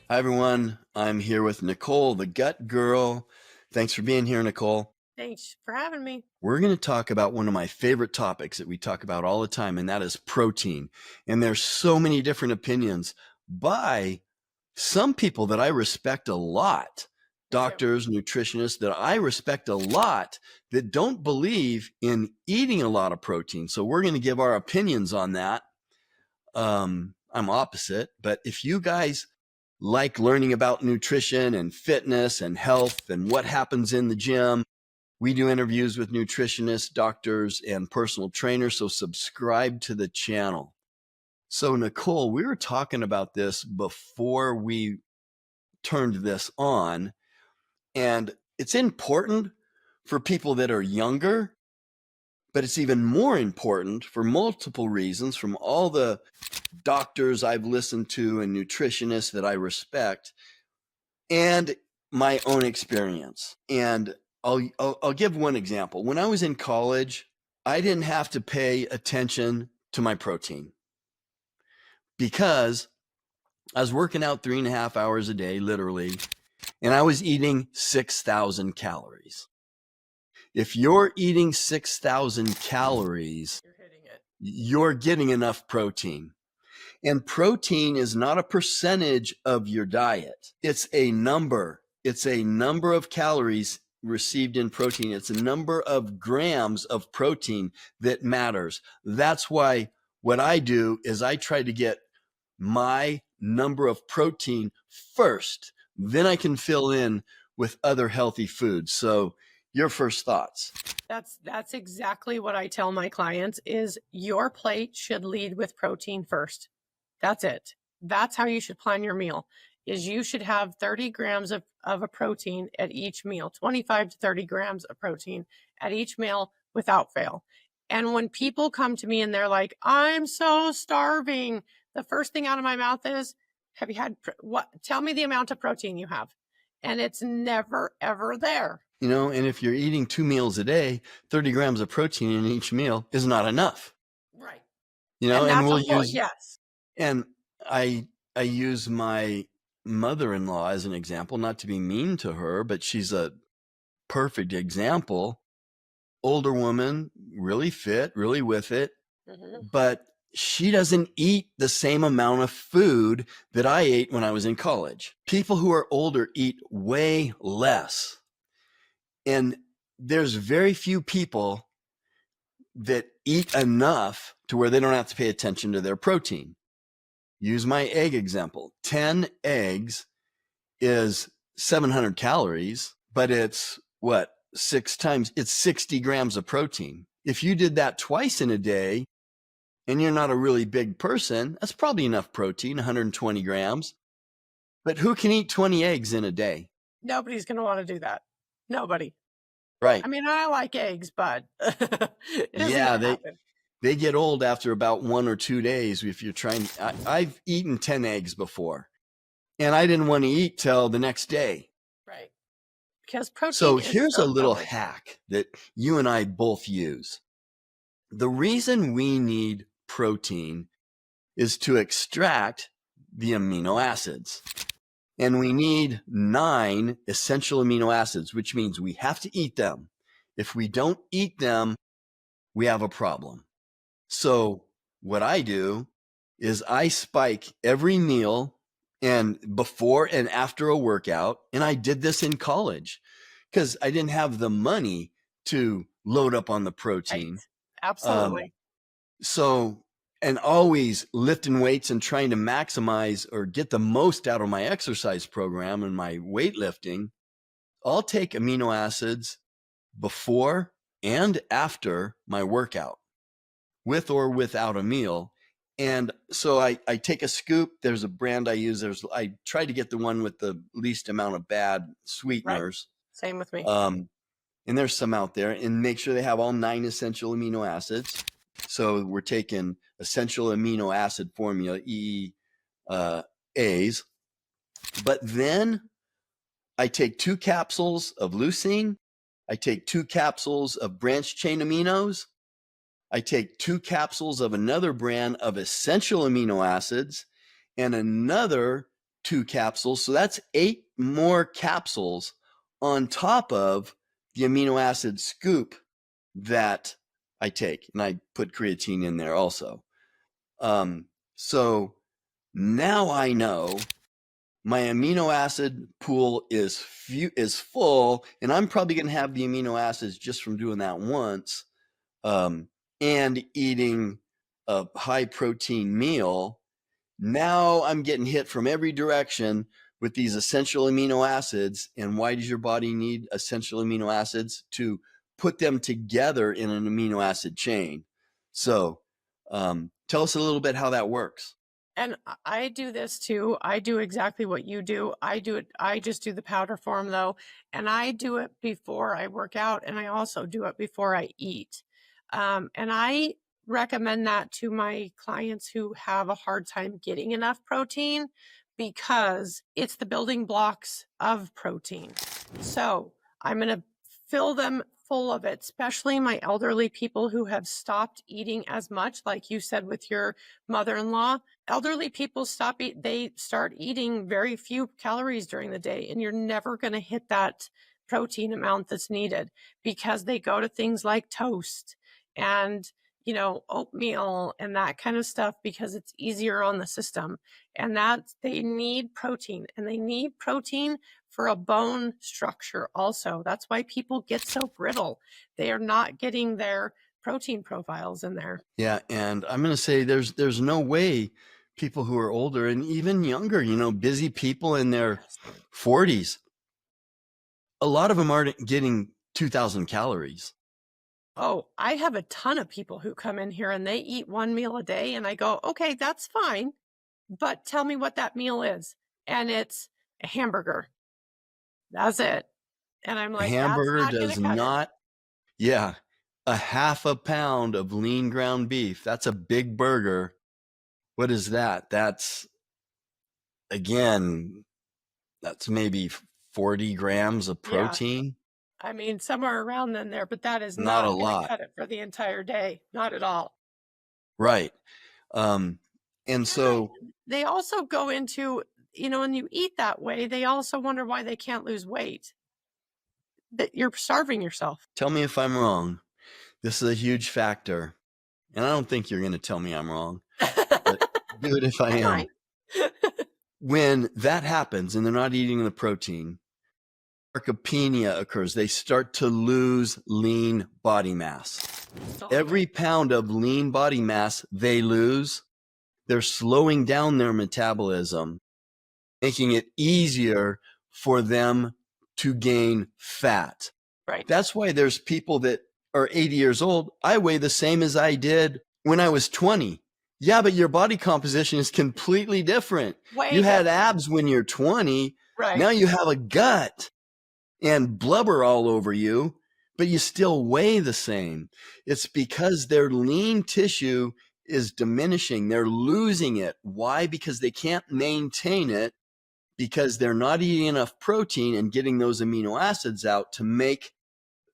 Hi, everyone. I'm here with Nicole, the gut girl. Thanks for being here, Nicole. Thanks for having me. We're going to talk about one of my favorite topics that we talk about all the time, and that is protein. And there's so many different opinions by some people that I respect a lot, Me too. doctors, nutritionists that I respect a lot that don't believe in eating a lot of protein. So we're going to give our opinions on that. I'm opposite, but if you guys like learning about nutrition and fitness and health and what happens in the gym, we do interviews with nutritionists, doctors, and personal trainers. So subscribe to the channel. So Nicole, we were talking about this before we turned this on, and it's important for people that are younger, but it's even more important for multiple reasons from all the doctors I've listened to and nutritionists that I respect and my own experience. And I'll give one example. When I was in college, I didn't have to pay attention to my protein because I was working out 3.5 hours a day, literally, and I was eating 6,000 calories. If you're eating 6,000 calories, You're hitting it. you're getting enough protein. And protein is not a percentage of your diet. It's a number. It's a number of calories received in protein. It's a number of grams of protein that matters. That's why what I do is I try to get my number of protein first. Then I can fill in with other healthy foods. So your first thoughts. That's exactly what I tell my clients is your plate should lead with protein first. That's it. That's how you should plan your meal. Is you should have 30 grams of a protein at each meal, 25 to 30 grams of protein at each meal without fail. And when people come to me and they're like, I'm so starving, the first thing out of my mouth is, have you had what? Tell me the amount of protein you have. And it's never, ever there. And if you're eating 2 meals a day, 30 grams of protein in each meal is not enough. Right. And And that's we'll a whole, use, yes. and I use my mother-in-law as an example, not to be mean to her, but she's a perfect example. Older woman, really fit, really with it, Mm-hmm. but she doesn't eat the same amount of food that I ate when I was in college. People who are older eat way less. And there's very few people that eat enough to where they don't have to pay attention to their protein. Use my egg example. 10 eggs is 700 calories, but it's what? It's 60 grams of protein. If you did that twice in a day and you're not a really big person, that's probably enough protein, 120 grams. But who can eat 20 eggs in a day? Nobody's going to want to do that. Nobody. Right. I mean, I like eggs, but it isn't Yeah, going to happen. they get old after about 1 or 2 days. If you're trying, I've eaten 10 eggs before, and I didn't want to eat till the next day. Right. Because protein So is here's a so little delicious. hack that you and I both use. The reason we need protein is to extract the amino acids. And we need 9 essential amino acids, which means we have to eat them. If we don't eat them, we have a problem. So what I do is I spike every meal and before and after a workout. And I did this in college because I didn't have the money to load up on the Right. protein. Absolutely. So, and always lifting weights and trying to maximize or get the most out of my exercise program and my weightlifting, I'll take amino acids before and after my workout, with or without a meal. And so I take a scoop. There's a brand I use. I try to get the one with the least amount of bad Right. sweeteners. Same with me. And there's some out there, and make sure they have all 9 essential amino acids. So we're taking essential amino acid formula, EAs. But then I take 2 capsules of leucine. I take 2 capsules of branched chain aminos. I take 2 capsules of another brand of essential amino acids and another 2 capsules. So that's 8 more capsules on top of the amino acid scoop that I take. And I put creatine in there also. So now I know my amino acid pool is full, and I'm probably going to have the amino acids just from doing that once, and eating a high protein meal. Now I'm getting hit from every direction with these essential amino acids. And why does your body need essential amino acids? To put them together in an amino acid chain. So tell us a little bit how that works. And I do this too. I do exactly what you do. I do it. I just do the powder form though. And I do it before I work out. And I also do it before I eat. And I recommend that to my clients who have a hard time getting enough protein because it's the building blocks of protein. So I'm going to fill them full of it, especially my elderly people who have stopped eating as much, like you said with your mother-in-law. Elderly people they start eating very few calories during the day, and you're never going to hit that protein amount that's needed because they go to things like toast and oatmeal and that kind of stuff because it's easier on the system. And they need protein, and they need protein for a bone structure also. That's why people get so brittle. They are not getting their protein profiles in there. Yeah, and I'm going to say there's no way people who are older and even younger, busy people in their 40s, a lot of them aren't getting 2,000 calories. Oh, I have a ton of people who come in here and they eat one meal a day, and I go, okay, that's fine, but tell me what that meal is. And it's a hamburger. That's it. And I'm A like, that's hamburger not going does to cut it. not, yeah, a half a pound of lean ground beef. That's a big burger. What is that? Again, that's maybe 40 grams of Yeah. protein. I mean, somewhere around in there, but that is Not a not going to lot. cut it for the entire day. Not at all. Right. And so they also go into, when you eat that way, they also wonder why they can't lose weight. That you're starving yourself. tell me if I'm wrong. This is a huge factor. And I don't think you're going to tell me I'm wrong, but do it if I am. When that happens and they're not eating the protein, sarcopenia occurs. They start to lose lean body mass. Every pound of lean body mass they lose, they're slowing down their metabolism, making it easier for them to gain fat. Right. That's why there's people that are 80 years old. I weigh the same as I did when I was 20. Yeah, but your body composition is completely different. You had abs when you're 20. Right. Now you have a gut and blubber all over you, but you still weigh the same. It's because their lean tissue is diminishing. They're losing it. Why? Because they can't maintain it, because they're not eating enough protein and getting those amino acids out to make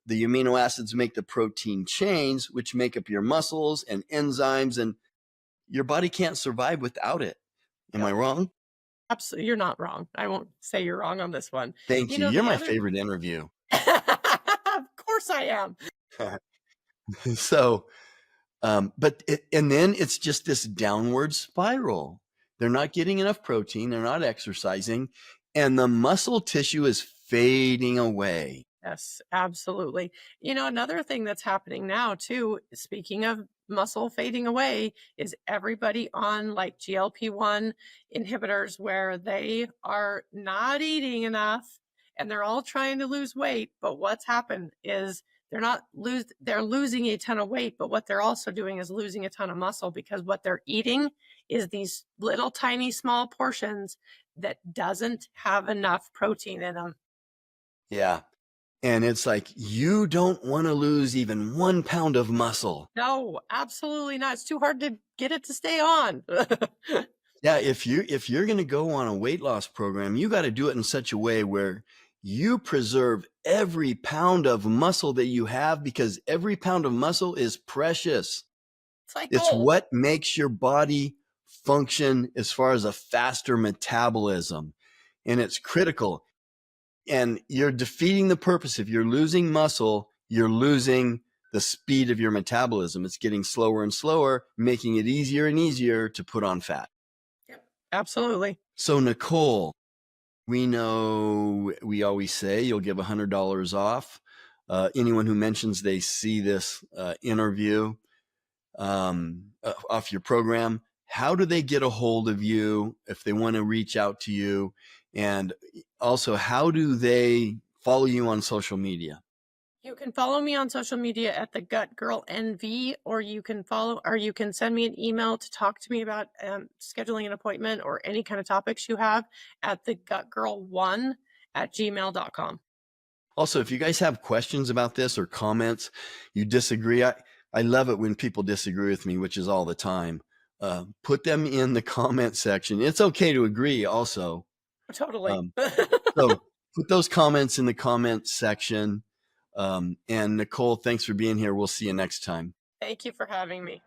the amino acids make the protein chains, which make up your muscles and enzymes, and your body can't survive without it. Am I wrong? Absolutely. You're not wrong. I won't say you're wrong on this one. Thank you. You're my favorite interview. Of course I am. So, and then it's just this downward spiral. They're not getting enough protein. They're not exercising, and the muscle tissue is fading away. Yes, absolutely. Another thing that's happening now too, speaking of muscle fading away, is everybody on like GLP-1 inhibitors where they are not eating enough and they're all trying to lose weight. But what's happened is they're losing a ton of weight, but what they're also doing is losing a ton of muscle, because what they're eating is these little tiny small portions that doesn't have enough protein in them. Yeah. And it's like, you don't want to lose even 1 pound of muscle. No, absolutely not. It's too hard to get it to stay on. Yeah, if you're going to go on a weight loss program, you got to do it in such a way where you preserve every pound of muscle that you have, because every pound of muscle is precious. It's like it's what makes your body function as far as a faster metabolism. And it's critical. And you're defeating the purpose. If you're losing muscle, you're losing the speed of your metabolism. It's getting slower and slower, making it easier and easier to put on fat. Yep. Absolutely. So Nicole, we know we always say you'll give $100 off. Anyone who mentions they see this interview off your program, how do they get a hold of you if they want to reach out to you? And also, how do they follow you on social media? You can follow me on social media at the Gut Girl NV, or you can send me an email to talk to me about scheduling an appointment or any kind of topics you have at the gutgirl1@gmail.com. Also, if you guys have questions about this or comments, you disagree, I love it when people disagree with me, which is all the time. Put them in the comment section. It's okay to agree also. Totally. So put those comments in the comment section. And Nicole, thanks for being here. We'll see you next time. Thank you for having me.